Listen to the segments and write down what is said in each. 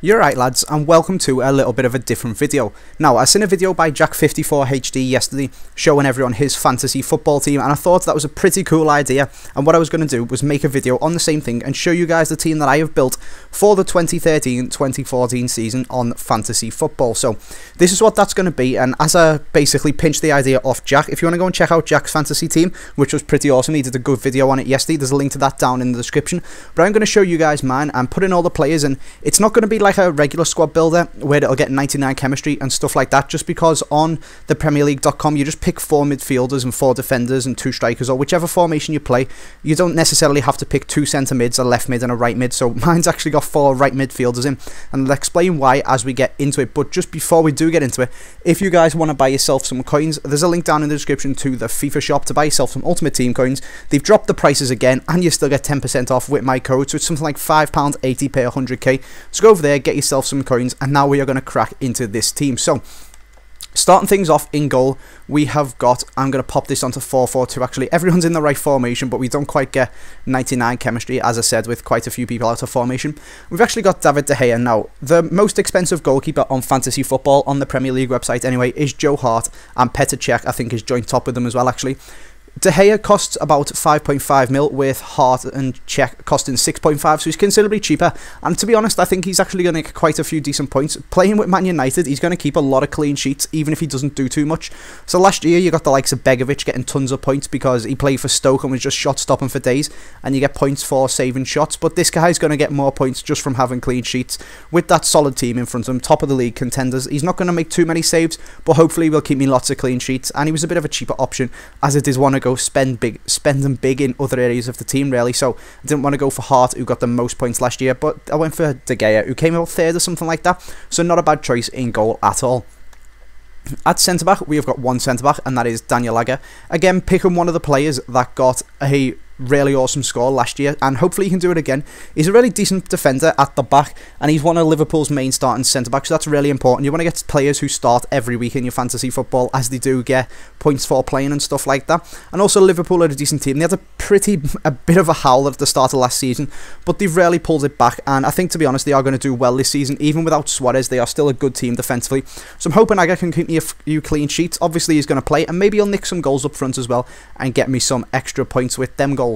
You're right, lads, and welcome to a little bit of a different video. Now, I seen a video by Jack54HD yesterday showing everyone his fantasy football team, and I thought that was a pretty cool idea, and what I was going to do was make a video on the same thing and show you guys the team that I have built for the 2013-2014 season on fantasy football. So, this is what that's going to be, and as I basically pinched the idea off Jack, if you want to go and check out Jack's fantasy team, which was pretty awesome, he did a good video on it yesterday, there's a link to that down in the description, but I'm going to show you guys mine and put in all the players, and it's not going to be like a regular squad builder where it'll get 99 chemistry and stuff like that, just because on the PremierLeague.com you just pick 4 midfielders and 4 defenders and 2 strikers, or whichever formation you play. You don't necessarily have to pick 2 centre mids, a left mid and a right mid, so mine's actually got 4 right midfielders in, and I'll explain why as we get into it. But just before we do get into it, if you guys want to buy yourself some coins, there's a link down in the description to the FIFA shop to buy yourself some Ultimate Team coins. They've dropped the prices again and you still get 10% off with my code, so it's something like £5.80 per 100k. So go over there, get yourself some coins, and now we are going to crack into this team. So starting things off in goal, we have got, I'm going to pop this onto 4-4-2 actually. Everyone's in the right formation, but we don't quite get 99 chemistry, as I said, with quite a few people out of formation. We've actually got David De Gea. Now, the most expensive goalkeeper on fantasy football on the Premier League website anyway is Joe Hart, and Petr Cech I think is joint top with them as well actually. De Gea costs about 5.5 mil, with Hart and Cech costing 6.5, so he's considerably cheaper, and to be honest I think he's actually going to get quite a few decent points. Playing with Man United, he's going to keep a lot of clean sheets even if he doesn't do too much. So last year you got the likes of Begovic getting tons of points because he played for Stoke and was just shot stopping for days, and you get points for saving shots, but this guy's going to get more points just from having clean sheets with that solid team in front of him, top of the league contenders. He's not going to make too many saves, but hopefully will keep me lots of clean sheets, and he was a bit of a cheaper option as it is want to go spend them big in other areas of the team really. So I didn't want to go for Hart, who got the most points last year, but I went for De Gea, who came out third or something like that, so not a bad choice in goal at all. At centre-back, we have got one centre-back, and that is Daniel Agger. Again, picking one of the players that got a really awesome score last year, and hopefully he can do it again. He's a really decent defender at the back, and he's one of Liverpool's main starting centre-backs, so that's really important. You want to get players who start every week in your fantasy football, as they do get points for playing and stuff like that. And also Liverpool are a decent team. They had a bit of a howl at the start of last season, but they've really pulled it back, and I think, to be honest, they are going to do well this season. Even without Suarez, they are still a good team defensively, so I'm hoping Agger can keep me a few clean sheets. Obviously he's going to play, and maybe he'll nick some goals up front as well and get me some extra points with them goals.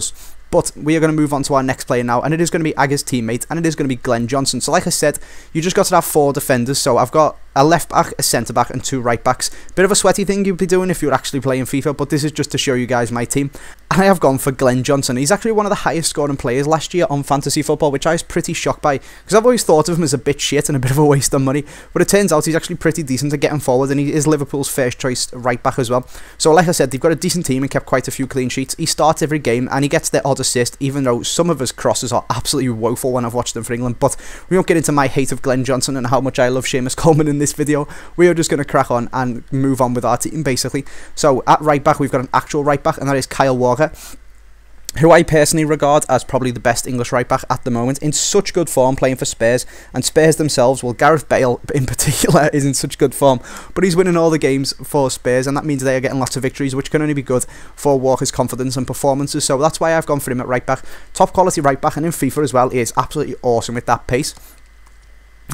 But we are going to move on to our next player now, and it is going to be Agger's teammate, and it is going to be Glenn Johnson. So like I said, you just got to have 4 defenders, so I've got a left back, a centre back and 2 right backs. Bit of a sweaty thing you'd be doing if you were actually playing FIFA, but this is just to show you guys my team. I have gone for Glenn Johnson. He's actually one of the highest scoring players last year on fantasy football, which I was pretty shocked by, because I've always thought of him as a bit shit and a bit of a waste of money, but it turns out he's actually pretty decent at getting forward, and he is Liverpool's first choice right back as well. So like I said, they've got a decent team and kept quite a few clean sheets. He starts every game and he gets the odd assist, even though some of his crosses are absolutely woeful when I've watched them for England. But we won't get into my hate of Glenn Johnson and how much I love Seamus Coleman in this video. We are just going to crack on and move on with our team basically. So at right back, we've got an actual right back, and that is Kyle Walker, who I personally regard as probably the best English right back at the moment, in such good form playing for Spurs, and Spurs themselves, well, Gareth Bale in particular is in such good form, but he's winning all the games for Spurs, and that means they are getting lots of victories, which can only be good for Walker's confidence and performances. So that's why I've gone for him at right back. Top quality right back, and in FIFA as well, he is absolutely awesome with that pace.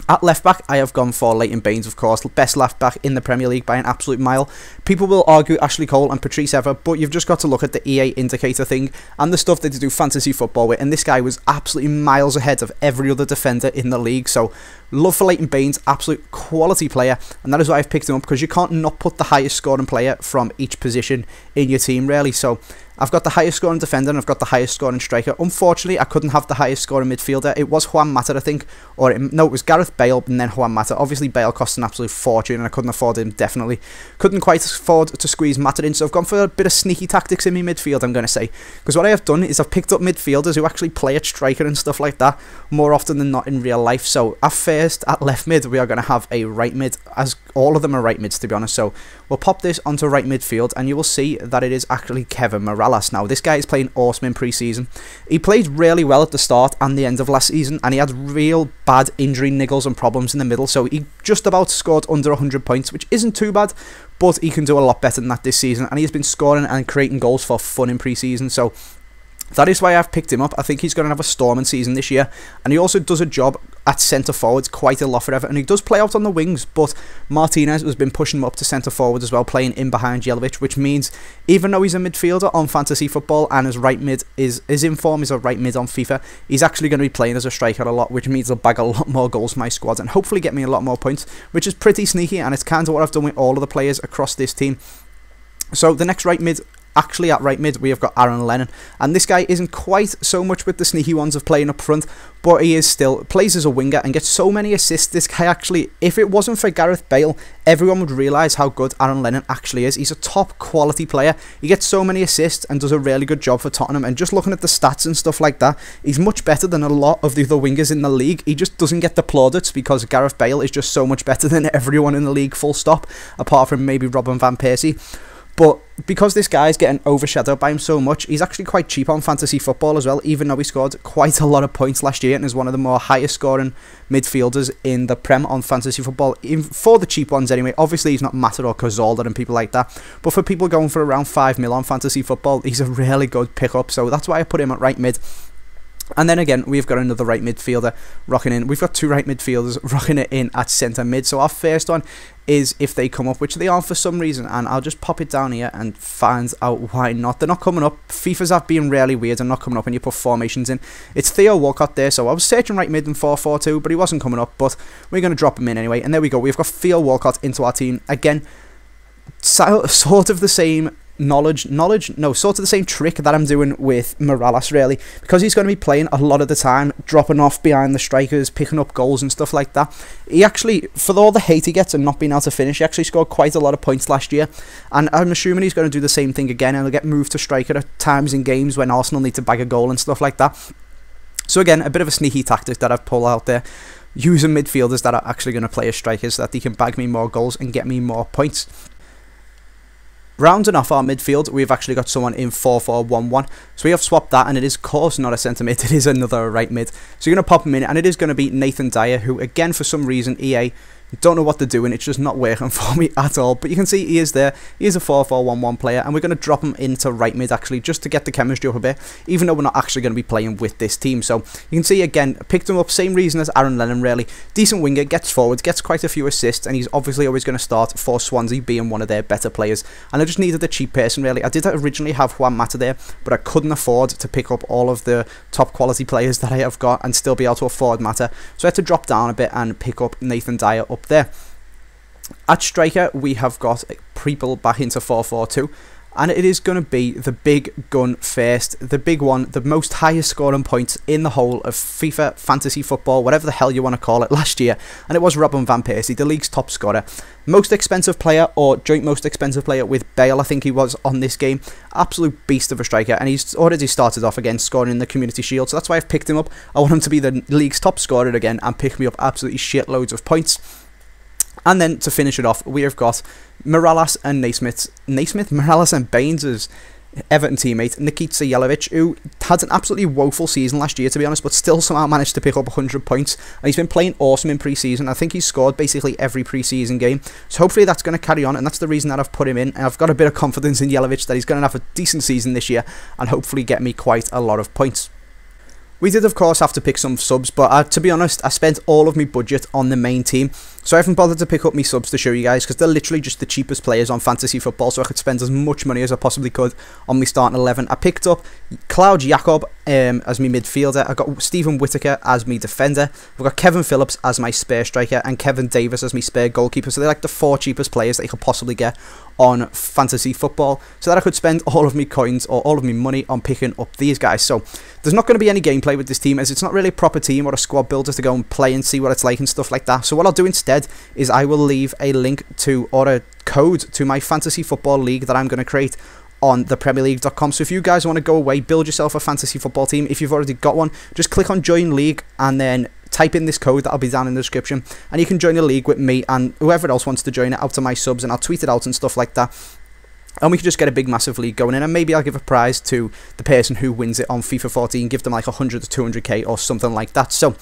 At left back, I have gone for Leighton Baines, of course, best left back in the Premier League by an absolute mile. People will argue Ashley Cole and Patrice Evra, but you've just got to look at the EA indicator thing and the stuff that they do fantasy football with, and this guy was absolutely miles ahead of every other defender in the league. So love for Leighton Baines, absolute quality player, and that is why I've picked him up, because you can't not put the highest scoring player from each position in your team really. So I've got the highest scoring defender and I've got the highest scoring striker. Unfortunately, I couldn't have the highest scoring midfielder. It was Juan Mata, I think, no, it was Gareth Bale and then Juan Mata. Obviously, Bale cost an absolute fortune and I couldn't afford him, definitely. Couldn't quite afford to squeeze Mata in, so I've gone for a bit of sneaky tactics in my midfield, I'm going to say. Because what I have done is I've picked up midfielders who actually play at striker and stuff like that more often than not in real life. So at first, at left mid, we are going to have a right mid, as all of them are right mids, to be honest. So we'll pop this onto right midfield, and you will see that it is actually Kevin Morales. Now, this guy is playing awesome in pre-season. He played really well at the start and the end of last season, and he had real bad injury niggles and problems in the middle, so he just about scored under 100 points, which isn't too bad, but he can do a lot better than that this season, and he's been scoring and creating goals for fun in pre-season. So That is why I've picked him up. I think he's going to have a storming season this year, and he also does a job at centre forward quite a lot for Everton. He does play out on the wings, but Martinez has been pushing him up to centre forward as well, playing in behind Jelavic, which means even though he's a midfielder on fantasy football and his right mid is in form as a right mid on FIFA, he's actually going to be playing as a striker a lot, which means he'll bag a lot more goals for my squad and hopefully get me a lot more points, which is pretty sneaky, and it's kind of what I've done with all of the players across this team. So the next right mid, actually at right mid, we have got Aaron Lennon, and this guy isn't quite so much with the sneaky ones of playing up front, but he is still plays as a winger and gets so many assists. This guy actually, if it wasn't for Gareth Bale, everyone would realise how good Aaron Lennon actually is. He's a top quality player. He gets so many assists and does a really good job for Tottenham, and just looking at the stats and stuff like that, he's much better than a lot of the other wingers in the league. He just doesn't get the plaudits because Gareth Bale is just so much better than everyone in the league, full stop, apart from maybe Robin van Persie. But because this guy's getting overshadowed by him so much, he's actually quite cheap on fantasy football as well, even though he scored quite a lot of points last year and is one of the more highest scoring midfielders in the Prem on fantasy football, for the cheap ones anyway. Obviously he's not Mata or Cazorla and people like that, but for people going for around 5 mil on fantasy football, he's a really good pickup, so that's why I put him at right mid. And then again, we've got another right midfielder rocking in. We've got two right midfielders rocking it in at centre mid. So our first one is if they come up, which they aren't for some reason. And I'll just pop it down here and find out why not. They're not coming up. FIFA's have been really weird and not coming up when you put formations in. It's Theo Walcott there. So I was searching right mid in 4-4-2, but he wasn't coming up. But we're going to drop him in anyway. And there we go. We've got Theo Walcott into our team. Again, sort of the same sort of the same trick that I'm doing with Morales, really, because he's going to be playing a lot of the time, dropping off behind the strikers, picking up goals and stuff like that. He actually, for all the hate he gets and not being able to finish, he actually scored quite a lot of points last year, and I'm assuming he's going to do the same thing again, and he'll get moved to striker at times in games when Arsenal need to bag a goal and stuff like that. So again, a bit of a sneaky tactic that I've pulled out there, using midfielders that are actually going to play as strikers so that they can bag me more goals and get me more points. Rounding off our midfield, we've actually got someone in 4-4-1-1. So we have swapped that, and it is, of course, not a centre mid, it is another right mid. So you're going to pop him in, and it is going to be Nathan Dyer, who, again, for some reason, EA don't know what they're doing. It's just not working for me at all. But you can see he is there. He is a 4-4-1-1 player, and we're going to drop him into right mid, actually, just to get the chemistry up a bit, even though we're not actually going to be playing with this team. So you can see, again, picked him up, same reason as Aaron Lennon, really. Decent winger, gets forward, gets quite a few assists, and he's obviously always going to start for Swansea, being one of their better players. And I just needed a cheap person, really. I did originally have Juan Mata there, but I couldn't afford to pick up all of the top quality players that I have got and still be able to afford Mata. So I had to drop down a bit and pick up Nathan Dyer up there. At striker, we have got people back into 4-4-2, and it is going to be the big gun first, the big one, the most highest scoring points in the whole of FIFA fantasy football, whatever the hell you want to call it, last year, and it was Robin van Persie, the league's top scorer. Most expensive player, or joint most expensive player with Bale, I think he was on this game. Absolute beast of a striker, and he's already started off again scoring in the Community Shield, so that's why I've picked him up. I want him to be the league's top scorer again and pick me up absolutely shitloads of points. And then to finish it off, we have got Morales and Morales and Baines' Everton teammate, Nikita Jelavic, who had an absolutely woeful season last year, to be honest, but still somehow managed to pick up 100 points. And he's been playing awesome in pre-season. I think he's scored basically every pre-season game. So hopefully that's going to carry on, and that's the reason that I've put him in. And I've got a bit of confidence in Jelavic that he's going to have a decent season this year and hopefully get me quite a lot of points. We did, of course, have to pick some subs, but to be honest, I spent all of my budget on the main team, so I haven't bothered to pick up my subs to show you guys, because they're literally just the cheapest players on fantasy football, so I could spend as much money as I possibly could on my starting 11. I picked up Cloud Jacob as my midfielder, I got Stephen Whittaker as my defender, I've got Kevin Phillips as my spare striker, and Kevin Davis as my spare goalkeeper, so they're like the 4 cheapest players that you could possibly get on fantasy football, so that I could spend all of my coins or all of my money on picking up these guys. So there's not going to be any gameplay with this team, as it's not really a proper team or a squad builder to go and play and see what it's like and stuff like that. So what I'll do instead is I will leave a link to, or a code to, my fantasy football league that I'm going to create on thepremierleague.com. So if you guys want to go away, build yourself a fantasy football team, if you've already got one, just click on join league and then type in this code that'll be down in the description, and you can join a league with me and whoever else wants to join it out to my subs, and I'll tweet it out and stuff like that, and we can just get a big massive league going in, and maybe I'll give a prize to the person who wins it on FIFA 14, give them like 100 to 200k or something like that. So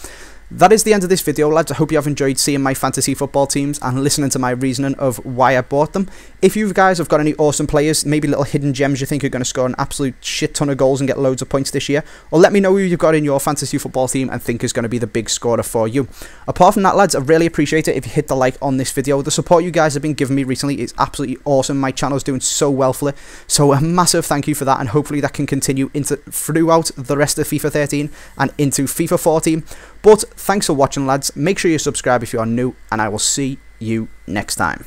That is the end of this video, lads. I hope you have enjoyed seeing my fantasy football teams and listening to my reasoning of why I bought them. If you guys have got any awesome players, maybe little hidden gems you think are going to score an absolute shit ton of goals and get loads of points this year, or let me know who you've got in your fantasy football team and think is going to be the big scorer for you. Apart from that, lads, I really appreciate it if you hit the like on this video. The support you guys have been giving me recently is absolutely awesome. My channel's doing so well for it, so a massive thank you for that, and hopefully that can continue throughout the rest of FIFA 13 and into FIFA 14. But thanks for watching, lads. Make sure you subscribe if you are new, and I will see you next time.